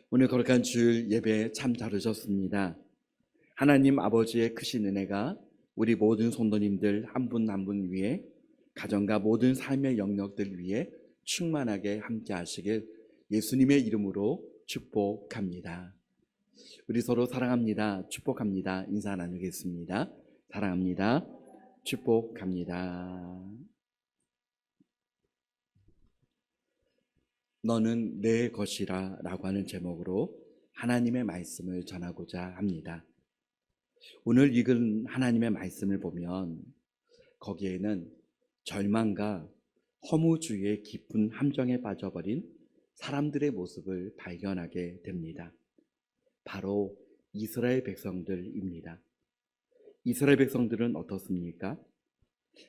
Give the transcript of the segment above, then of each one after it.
오늘 거룩한 주일 예배 참 잘 오셨습니다. 하나님 아버지의 크신 은혜가 우리 모든 성도님들 한 분 한 분 위에, 가정과 모든 삶의 영역들 위에 충만하게 함께 하시길 예수님의 이름으로 축복합니다. 우리 서로 사랑합니다. 축복합니다. 인사 나누겠습니다. 사랑합니다. 축복합니다. 너는 내 것이라 라고 하는 제목으로 하나님의 말씀을 전하고자 합니다. 오늘 읽은 하나님의 말씀을 보면 거기에는 절망과 허무주의의 깊은 함정에 빠져버린 사람들의 모습을 발견하게 됩니다. 바로 이스라엘 백성들입니다. 이스라엘 백성들은 어떻습니까?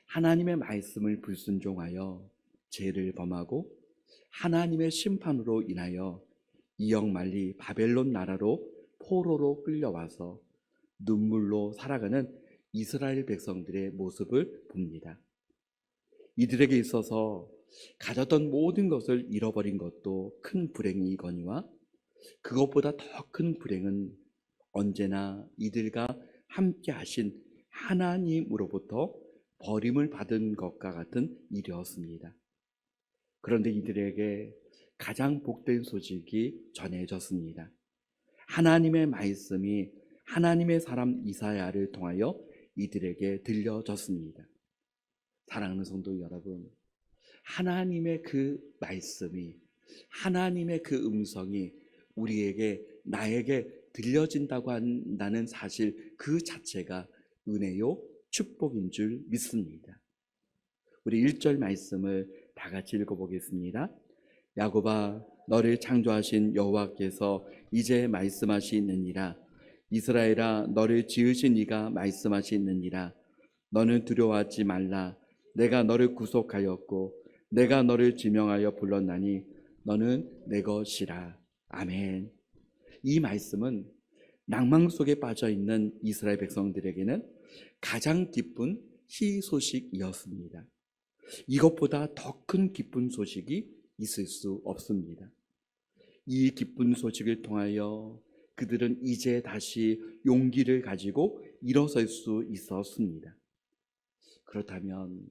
하나님의 말씀을 불순종하여 죄를 범하고 하나님의 심판으로 인하여 이역만리 바벨론 나라로 포로로 끌려와서 눈물로 살아가는 이스라엘 백성들의 모습을 봅니다. 이들에게 있어서 가졌던 모든 것을 잃어버린 것도 큰 불행이거니와 그것보다 더 큰 불행은 언제나 이들과 함께 하신 하나님으로부터 버림을 받은 것과 같은 일이었습니다. 그런데 이들에게 가장 복된 소식이 전해졌습니다. 하나님의 말씀이 하나님의 사람 이사야를 통하여 이들에게 들려졌습니다. 사랑하는 성도 여러분, 하나님의 그 말씀이, 하나님의 그 음성이 우리에게, 나에게 들려진다고 한다는 사실 그 자체가 은혜요 축복인 줄 믿습니다. 우리 1절 말씀을 다 같이 읽어보겠습니다. 야곱아, 너를 창조하신 여호와께서 이제 말씀하시느니라. 이스라엘아, 너를 지으신 이가 말씀하시느니라. 너는 두려워하지 말라. 내가 너를 구속하였고 내가 너를 지명하여 불렀나니 너는 내 것이라. 아멘. 이 말씀은 낭만 속에 빠져있는 이스라엘 백성들에게는 가장 기쁜 희소식이었습니다. 이것보다 더 큰 기쁜 소식이 있을 수 없습니다. 이 기쁜 소식을 통하여 그들은 이제 다시 용기를 가지고 일어설 수 있었습니다. 그렇다면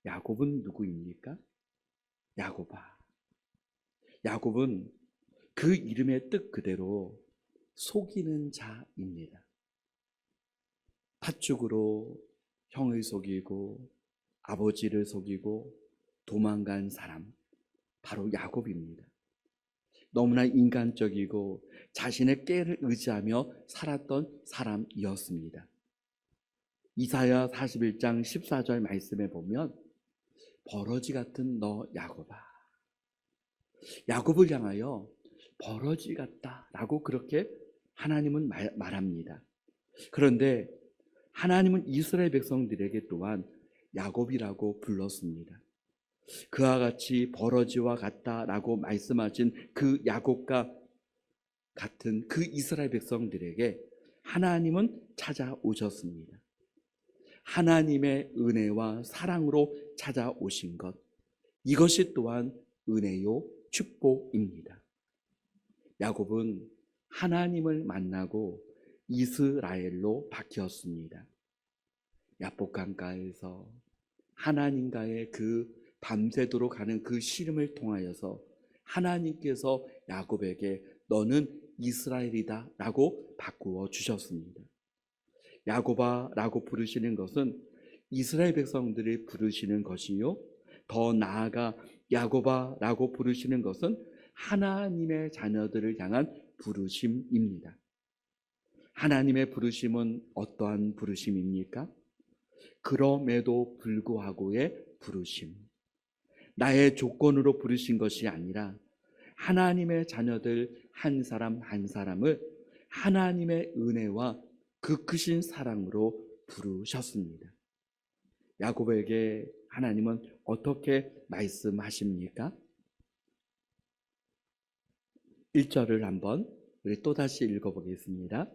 야곱은 누구입니까? 야곱은 그 이름의 뜻 그대로 속이는 자입니다. 팥죽으로 형을 속이고 아버지를 속이고 도망간 사람, 바로 야곱입니다. 너무나 인간적이고 자신의 깨를 의지하며 살았던 사람이었습니다. 이사야 41장 14절 말씀에 보면 버러지 같은 너 야곱아, 야곱을 향하여 버러지 같다라고 그렇게 하나님은 말합니다. 그런데 하나님은 이스라엘 백성들에게 또한 야곱이라고 불렀습니다. 그와 같이 버러지와 같다라고 말씀하신 그 야곱과 같은 그 이스라엘 백성들에게 하나님은 찾아오셨습니다. 하나님의 은혜와 사랑으로 찾아오신 것, 이것이 또한 은혜요 축복입니다. 야곱은 하나님을 만나고 이스라엘로 바뀌었습니다. 야복강가에서 하나님과의 그 밤새도록 가는 그 씨름을 통하여서 하나님께서 야곱에게 너는 이스라엘이다 라고 바꾸어 주셨습니다. 야곱아 라고 부르시는 것은 이스라엘 백성들을 부르시는 것이요, 더 나아가 야곱아 라고 부르시는 것은 하나님의 자녀들을 향한 부르심입니다. 하나님의 부르심은 어떠한 부르심입니까? 그럼에도 불구하고의 부르심. 나의 조건으로 부르신 것이 아니라 하나님의 자녀들 한 사람 한 사람을 하나님의 은혜와 그 크신 사랑으로 부르셨습니다. 야곱에게 하나님은 어떻게 말씀하십니까? 1절을 한번 우리 또다시 읽어보겠습니다.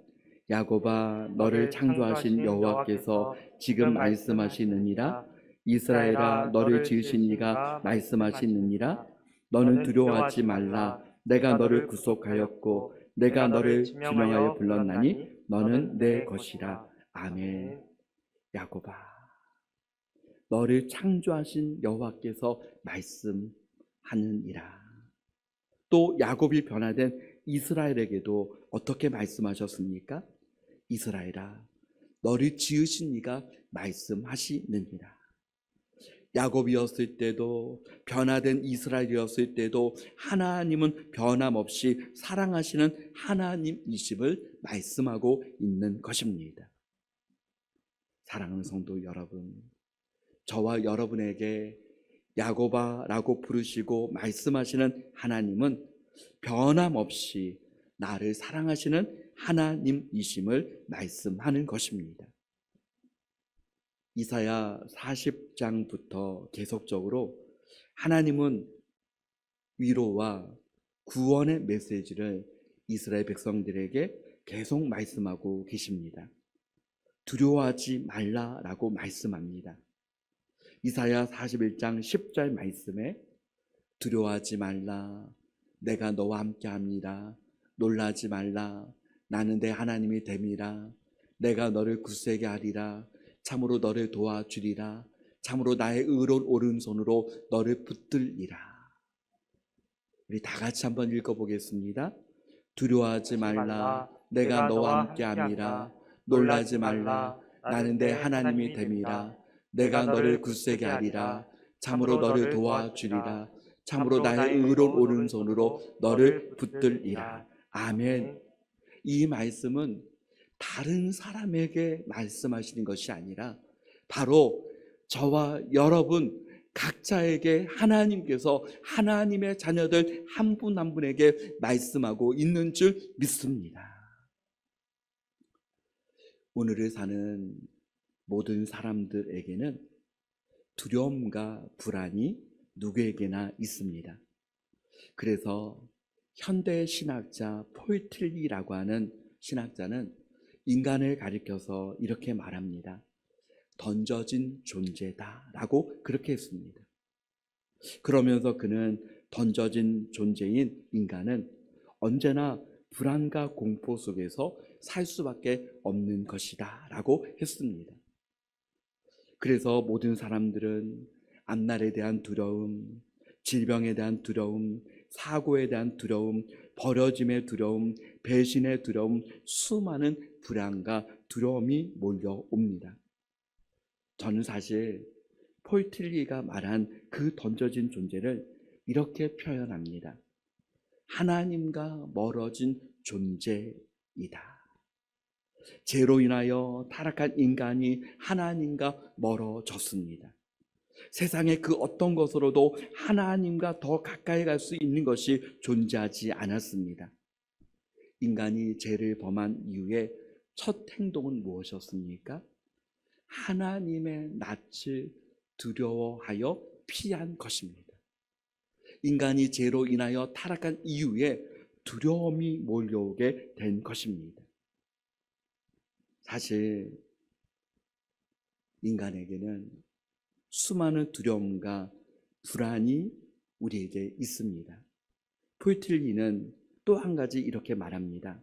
야곱아, 너를 창조하신 여호와께서 지금 말씀하시느니라. 이스라엘아, 너를 지으신 이가 말씀하시느니라. 너는 두려워하지 말라. 내가 너를 구속하였고 내가 너를 지명하여 불렀나니 너는 내 것이라. 아멘. 야곱아, 너를 창조하신 여호와께서 말씀하느니라. 또 야곱이 변화된 이스라엘에게도 어떻게 말씀하셨습니까? 이스라엘아, 너를 지으신 이가 말씀하시느니라. 야곱이었을 때도 변화된 이스라엘이었을 때도 하나님은 변함없이 사랑하시는 하나님이심을 말씀하고 있는 것입니다. 사랑하는 성도 여러분, 저와 여러분에게 야곱아라고 부르시고 말씀하시는 하나님은 변함없이 나를 사랑하시는 하나님이심을 말씀하는 것입니다. 이사야 40장부터 계속적으로 하나님은 위로와 구원의 메시지를 이스라엘 백성들에게 계속 말씀하고 계십니다. 두려워하지 말라라고 말씀합니다. 이사야 41장 10절 말씀에 두려워하지 말라, 내가 너와 함께합니다. 놀라지 말라, 나는 내 하나님이 됨이라. 내가 너를 굳세게 하리라. 참으로 너를 도와주리라. 참으로 나의 의로운 오른손으로 너를 붙들리라. 우리 다 같이 한번 읽어보겠습니다. 두려워하지 말라, 내가 너와 함께함이라. 놀라지 말라, 나는 내 하나님이 됨이라. 내가 너를 굳세게 하리라. 참으로 너를 도와주리라. 참으로 나의 의로운 오른손으로 너를 붙들리라. 아멘. 이 말씀은 다른 사람에게 말씀하시는 것이 아니라 바로 저와 여러분 각자에게 하나님께서 하나님의 자녀들 한 분 한 분에게 말씀하고 있는 줄 믿습니다. 오늘을 사는 모든 사람들에게는 두려움과 불안이 누구에게나 있습니다. 그래서 현대 신학자 폴 틸리라고 하는 신학자는 인간을 가리켜서 이렇게 말합니다. 던져진 존재다라고 그렇게 했습니다. 그러면서 그는 던져진 존재인 인간은 언제나 불안과 공포 속에서 살 수밖에 없는 것이다 라고 했습니다. 그래서 모든 사람들은 앞날에 대한 두려움, 질병에 대한 두려움, 사고에 대한 두려움, 버려짐의 두려움, 배신의 두려움, 수많은 불안과 두려움이 몰려옵니다. 저는 사실 폴 틸리가 말한 그 던져진 존재를 이렇게 표현합니다. 하나님과 멀어진 존재이다. 죄로 인하여 타락한 인간이 하나님과 멀어졌습니다. 세상의 그 어떤 것으로도 하나님과 더 가까이 갈 수 있는 것이 존재하지 않았습니다. 인간이 죄를 범한 이후에 첫 행동은 무엇이었습니까? 하나님의 낯을 두려워하여 피한 것입니다. 인간이 죄로 인하여 타락한 이후에 두려움이 몰려오게 된 것입니다. 사실 인간에게는 수많은 두려움과 불안이 우리에게 있습니다. 폴 틸리는 또 한 가지 이렇게 말합니다.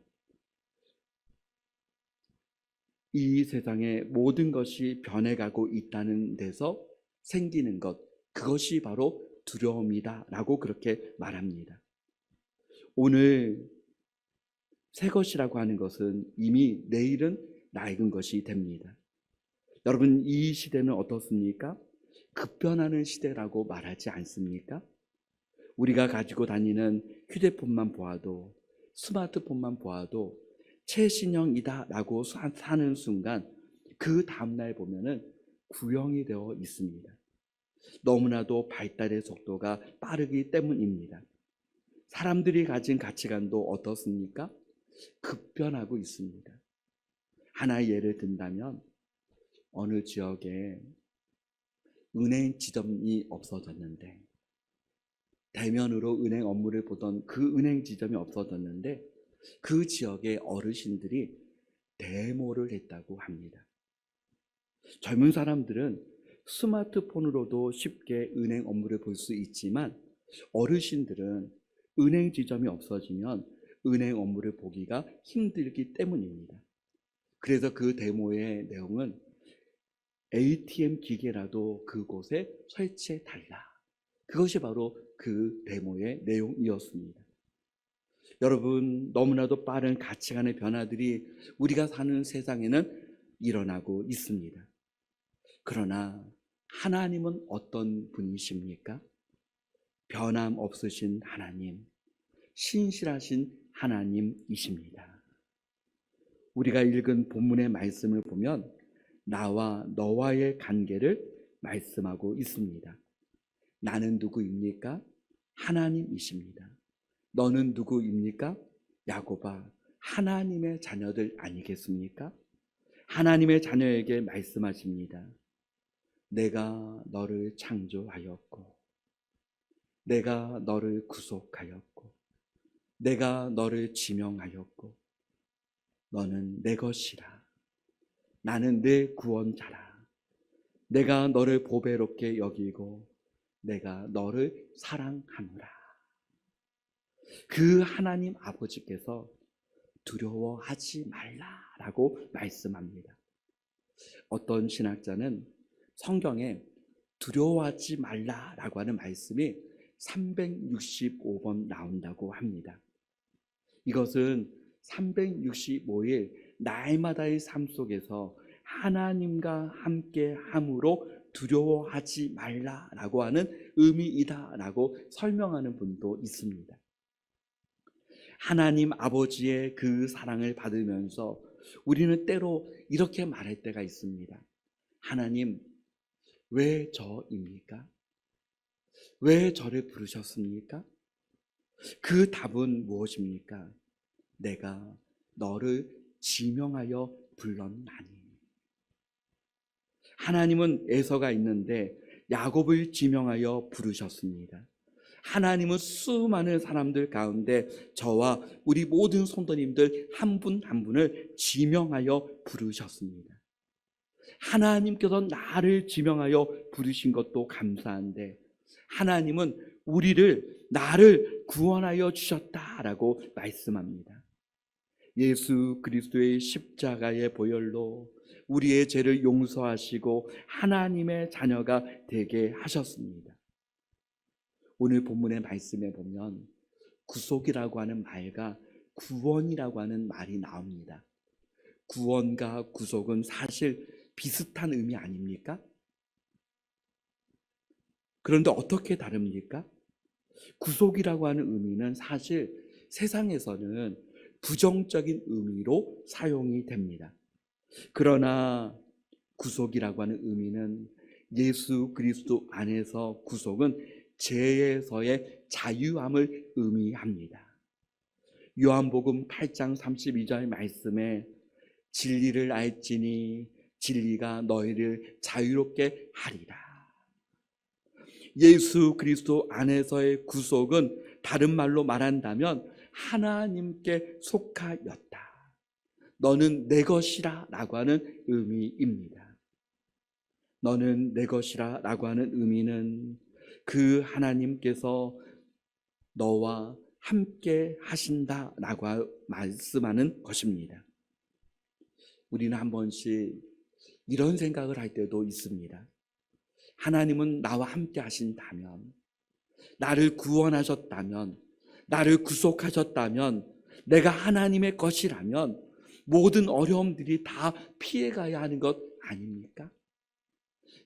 이 세상의 모든 것이 변해가고 있다는 데서 생기는 것, 그것이 바로 두려움이다 라고 그렇게 말합니다. 오늘 새 것이라고 하는 것은 이미 내일은 낡은 것이 됩니다. 여러분, 이 시대는 어떻습니까? 급변하는 시대라고 말하지 않습니까? 우리가 가지고 다니는 휴대폰만 보아도, 스마트폰만 보아도 최신형이다 라고 사는 순간 그 다음날 보면은 구형이 되어 있습니다. 너무나도 발달의 속도가 빠르기 때문입니다. 사람들이 가진 가치관도 어떻습니까? 급변하고 있습니다. 하나의 예를 든다면 어느 지역에 은행 지점이 없어졌는데, 대면으로 은행 업무를 보던 그 은행 지점이 없어졌는데 그 지역의 어르신들이 데모를 했다고 합니다. 젊은 사람들은 스마트폰으로도 쉽게 은행 업무를 볼 수 있지만 어르신들은 은행 지점이 없어지면 은행 업무를 보기가 힘들기 때문입니다. 그래서 그 데모의 내용은 ATM 기계라도 그곳에 설치해 달라. 그것이 바로 그 데모의 내용이었습니다. 여러분, 너무나도 빠른 가치관의 변화들이 우리가 사는 세상에는 일어나고 있습니다. 그러나 하나님은 어떤 분이십니까? 변함없으신 하나님, 신실하신 하나님이십니다. 우리가 읽은 본문의 말씀을 보면 나와 너와의 관계를 말씀하고 있습니다. 나는 누구입니까? 하나님이십니다. 너는 누구입니까? 야곱아, 하나님의 자녀들 아니겠습니까? 하나님의 자녀에게 말씀하십니다. 내가 너를 창조하였고, 내가 너를 구속하였고, 내가 너를 지명하였고, 너는 내 것이라. 나는 내 구원자라. 내가 너를 보배롭게 여기고 내가 너를 사랑하노라. 그 하나님 아버지께서 두려워하지 말라라고 말씀합니다. 어떤 신학자는 성경에 두려워하지 말라라고 하는 말씀이 365번 나온다고 합니다. 이것은 365일 날마다의 삶 속에서 하나님과 함께 함으로 두려워하지 말라라고 하는 의미이다라고 설명하는 분도 있습니다. 하나님 아버지의 그 사랑을 받으면서 우리는 때로 이렇게 말할 때가 있습니다. 하나님, 왜 저입니까? 왜 저를 부르셨습니까? 그 답은 무엇입니까? 내가 너를 지명하여 불렀나니. 하나님은 에서가 있는데 야곱을 지명하여 부르셨습니다. 하나님은 수많은 사람들 가운데 저와 우리 모든 성도님들 한 분 한 분을 지명하여 부르셨습니다. 하나님께서 나를 지명하여 부르신 것도 감사한데 하나님은 나를 구원하여 주셨다라고 말씀합니다. 예수 그리스도의 십자가의 보혈로 우리의 죄를 용서하시고 하나님의 자녀가 되게 하셨습니다. 오늘 본문의 말씀에 보면 구속이라고 하는 말과 구원이라고 하는 말이 나옵니다. 구원과 구속은 사실 비슷한 의미 아닙니까? 그런데 어떻게 다릅니까? 구속이라고 하는 의미는 사실 세상에서는 부정적인 의미로 사용이 됩니다. 그러나 구속이라고 하는 의미는 예수 그리스도 안에서 구속은 죄에서의 자유함을 의미합니다. 요한복음 8장 32절 말씀에 진리를 알지니 진리가 너희를 자유롭게 하리라. 예수 그리스도 안에서의 구속은 다른 말로 말한다면 하나님께 속하였다. 너는 내 것이라 라고 하는 의미입니다. 너는 내 것이라 라고 하는 의미는 그 하나님께서 너와 함께 하신다 라고 말씀하는 것입니다. 우리는 한 번씩 이런 생각을 할 때도 있습니다. 하나님은 나와 함께 하신다면, 나를 구원하셨다면, 나를 구속하셨다면, 내가 하나님의 것이라면 모든 어려움들이 다 피해가야 하는 것 아닙니까?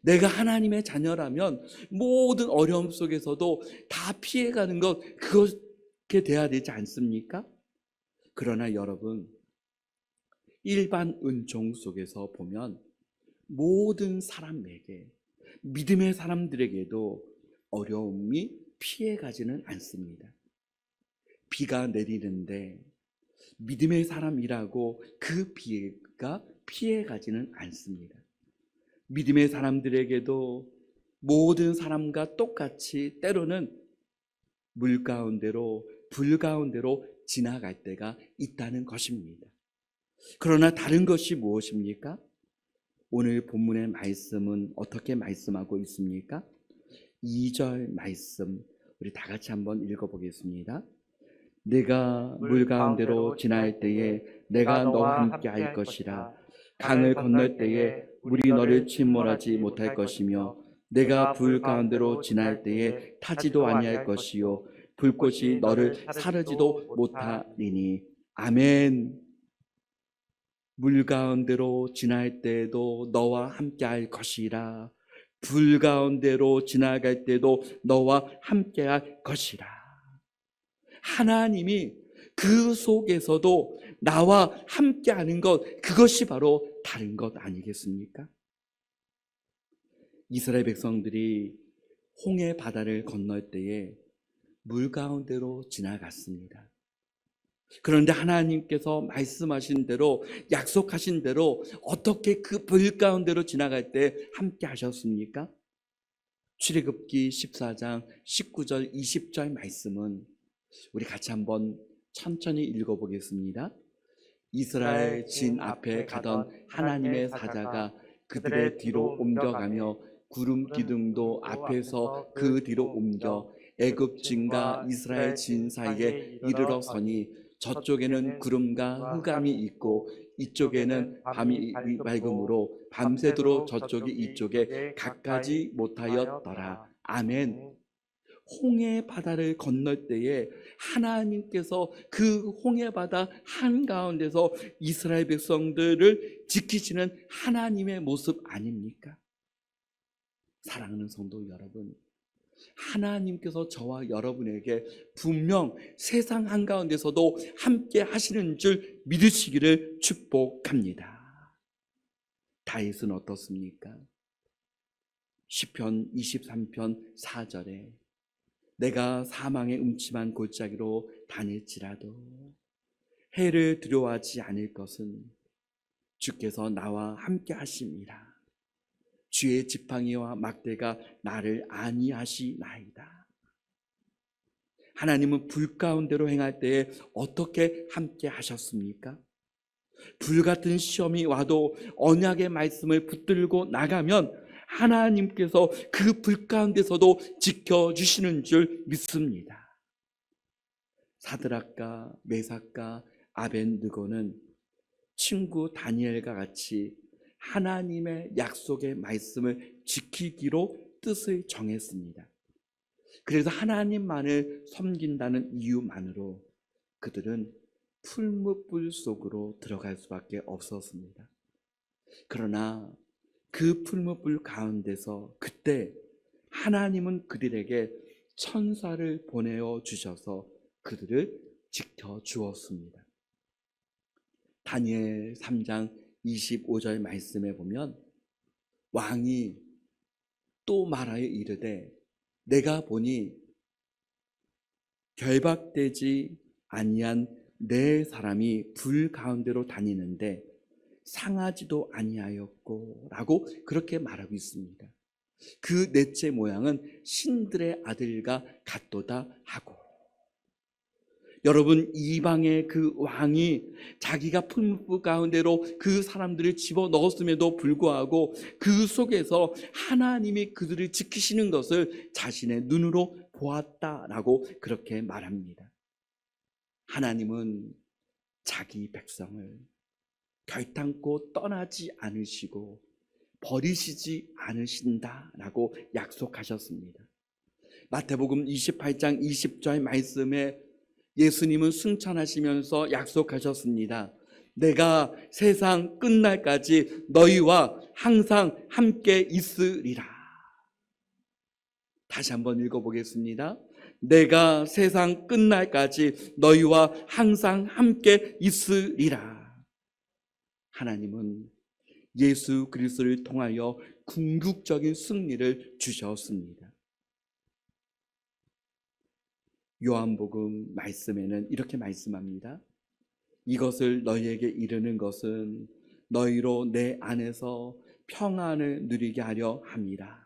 내가 하나님의 자녀라면 모든 어려움 속에서도 다 피해가는 것, 그렇게 돼야 되지 않습니까? 그러나 여러분, 일반 은총 속에서 보면 모든 사람에게, 믿음의 사람들에게도 어려움이 피해가지는 않습니다. 비가 내리는데 믿음의 사람이라고 그 비가 피해가지는 않습니다. 믿음의 사람들에게도 모든 사람과 똑같이 때로는 물 가운데로, 불 가운데로 지나갈 때가 있다는 것입니다. 그러나 다른 것이 무엇입니까? 오늘 본문의 말씀은 어떻게 말씀하고 있습니까? 2절 말씀 우리 다 같이 한번 읽어보겠습니다. 네가 물 가운데로 지날 때에 내가 너와 함께 할 것이라. 강을 건널 때에 물이 너를 침몰하지 못할 것이며 내가 불 가운데로 지날 때에 타지도 아니할 것이요 불꽃이 너를 사르지도 못하리니. 아멘. 물 가운데로 지날 때에도 너와 함께 할 것이라. 불 가운데로 지나갈 때도 너와 함께 할 것이라. 하나님이 그 속에서도 나와 함께 하는 것, 그것이 바로 다른 것 아니겠습니까? 이스라엘 백성들이 홍해 바다를 건널 때에 물 가운데로 지나갔습니다. 그런데 하나님께서 말씀하신 대로, 약속하신 대로 어떻게 그 불 가운데로 지나갈 때 함께 하셨습니까? 출애굽기 14장 19절 20절 말씀은 우리 같이 한번 천천히 읽어보겠습니다. 이스라엘 진 앞에 가던 하나님의 사자가 그들의 뒤로 옮겨가며 구름 기둥도 앞에서 그 뒤로 옮겨 애굽 진과 이스라엘 진 사이에 이르러 서니 저쪽에는 구름과 흑암이 있고 이쪽에는 밤이 맑음으로 밤새도록 저쪽이 이쪽에 가까지 못하였더라. 아멘. 홍해 바다를 건널 때에 하나님께서 그 홍해 바다 한가운데서 이스라엘 백성들을 지키시는 하나님의 모습 아닙니까? 사랑하는 성도 여러분, 하나님께서 저와 여러분에게 분명 세상 한가운데서도 함께 하시는 줄 믿으시기를 축복합니다. 다윗은 어떻습니까? 시편 23편 4절에 내가 사망의 음침한 골짜기로 다닐지라도 해를 두려워하지 않을 것은 주께서 나와 함께 하심이라. 주의 지팡이와 막대가 나를 안위하시나이다. 하나님은 불 가운데로 행할 때에 어떻게 함께 하셨습니까? 불같은 시험이 와도 언약의 말씀을 붙들고 나가면 하나님께서 그 불 가운데서도 지켜주시는 줄 믿습니다. 사드락과 메삭과 아벤느고는 친구 다니엘과 같이 하나님의 약속의 말씀을 지키기로 뜻을 정했습니다. 그래서 하나님만을 섬긴다는 이유만으로 그들은 풀무불 속으로 들어갈 수밖에 없었습니다. 그러나 그 풀무불 가운데서 그때 하나님은 그들에게 천사를 보내어 주셔서 그들을 지켜주었습니다. 다니엘 3장 25절 말씀에 보면 왕이 또 말하여 이르되 내가 보니 결박되지 아니한 네 사람이 불 가운데로 다니는데 상하지도 아니하였고 라고 그렇게 말하고 있습니다. 그 넷째 모양은 신들의 아들과 같도다 하고, 여러분, 이방의 그 왕이 자기가 풀무불 가운데로 그 사람들을 집어넣었음에도 불구하고 그 속에서 하나님이 그들을 지키시는 것을 자신의 눈으로 보았다라고 그렇게 말합니다. 하나님은 자기 백성을 결단코 떠나지 않으시고 버리시지 않으신다라고 약속하셨습니다. 마태복음 28장 20절 말씀에 예수님은 승천하시면서 약속하셨습니다. 내가 세상 끝날까지 너희와 항상 함께 있으리라. 다시 한번 읽어보겠습니다. 내가 세상 끝날까지 너희와 항상 함께 있으리라. 하나님은 예수 그리스도를 통하여 궁극적인 승리를 주셨습니다. 요한복음 말씀에는 이렇게 말씀합니다. 이것을 너희에게 이르는 것은 너희로 내 안에서 평안을 누리게 하려 함이라.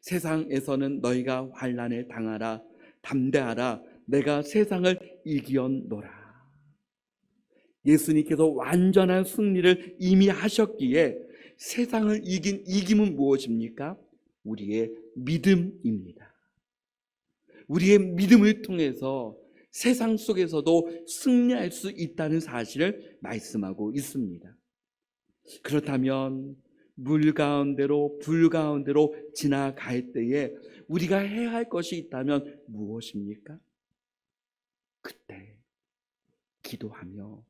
세상에서는 너희가 환난을 당하라. 담대하라. 내가 세상을 이기었노라. 예수님께서 완전한 승리를 이미 하셨기에 세상을 이긴 이김은 무엇입니까? 우리의 믿음입니다. 우리의 믿음을 통해서 세상 속에서도 승리할 수 있다는 사실을 말씀하고 있습니다. 그렇다면 물 가운데로 불 가운데로 지나갈 때에 우리가 해야 할 것이 있다면 무엇입니까? 그때 기도하며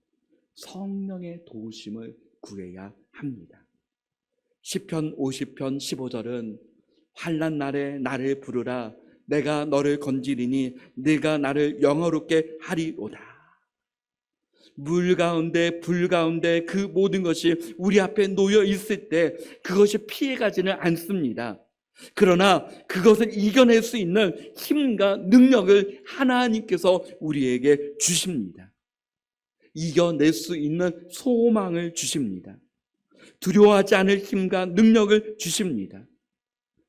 성령의 도우심을 구해야 합니다. 시편 50편 15절은 환난 날에 나를 부르라 내가 너를 건지리니 네가 나를 영화롭게 하리로다. 물 가운데 불 가운데 그 모든 것이 우리 앞에 놓여 있을 때 그것이 피해가지는 않습니다. 그러나 그것을 이겨낼 수 있는 힘과 능력을 하나님께서 우리에게 주십니다. 이겨낼 수 있는 소망을 주십니다. 두려워하지 않을 힘과 능력을 주십니다.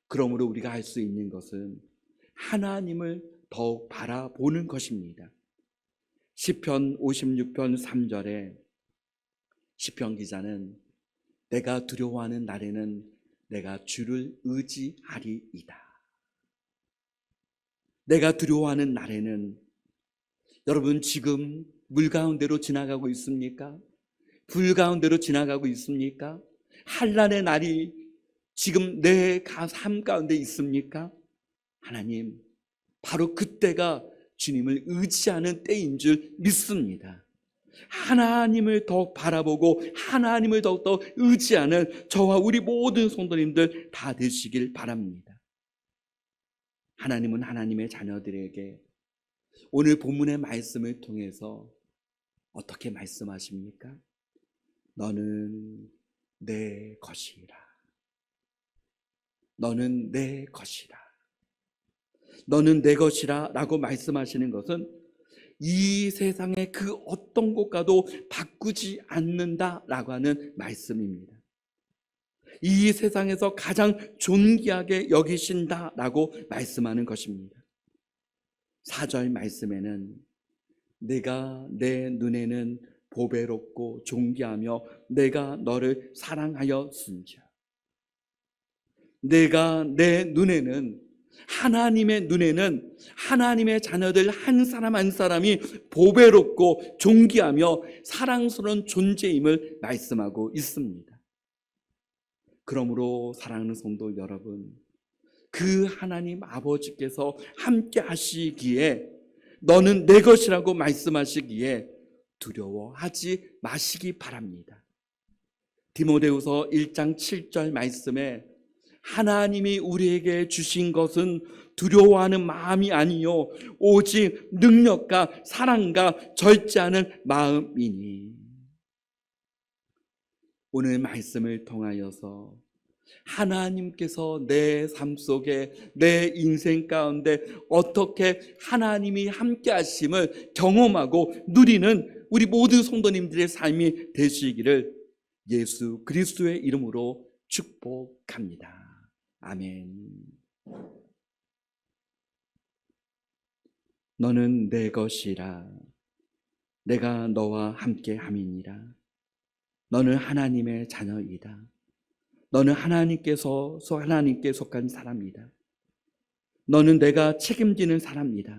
그러므로 우리가 할 수 있는 것은 하나님을 더욱 바라보는 것입니다. 시편 56편 3절에 시편 기자는 내가 두려워하는 날에는 내가 주를 의지하리이다. 내가 두려워하는 날에는 여러분 지금 물 가운데로 지나가고 있습니까? 불 가운데로 지나가고 있습니까? 환난의 날이 지금 내 삶 가운데 있습니까? 하나님, 바로 그때가 주님을 의지하는 때인 줄 믿습니다. 하나님을 더욱 바라보고 하나님을 더욱더 의지하는 저와 우리 모든 성도님들 다 되시길 바랍니다. 하나님은 하나님의 자녀들에게 오늘 본문의 말씀을 통해서 어떻게 말씀하십니까? 너는 내 것이라. 너는 내 것이라. 너는 내 것이라 라고 말씀하시는 것은 이 세상의 그 어떤 것과도 바꾸지 않는다라고 하는 말씀입니다. 이 세상에서 가장 존귀하게 여기신다라고 말씀하는 것입니다. 4절 말씀에는 내가 내 눈에는 보배롭고 존귀하며 내가 너를 사랑하였은즉, 내가 내 눈에는, 하나님의 눈에는 하나님의 자녀들 한 사람 한 사람이 보배롭고 존귀하며 사랑스러운 존재임을 말씀하고 있습니다. 그러므로 사랑하는 성도 여러분, 그 하나님 아버지께서 함께 하시기에, 너는 내 것이라고 말씀하시기에 두려워하지 마시기 바랍니다. 디모데후서 1장 7절 말씀에 하나님이 우리에게 주신 것은 두려워하는 마음이 아니요 오직 능력과 사랑과 절제하는 마음이니. 오늘 말씀을 통하여서 하나님께서 내 삶 속에, 내 인생 가운데 어떻게 하나님이 함께 하심을 경험하고 누리는 우리 모든 성도님들의 삶이 되시기를 예수 그리스도의 이름으로 축복합니다. 아멘. 너는 내 것이라. 내가 너와 함께 함이니라. 너는 하나님의 자녀이다. 너는 하나님께 속한 사람이다. 너는 내가 책임지는 사람이다.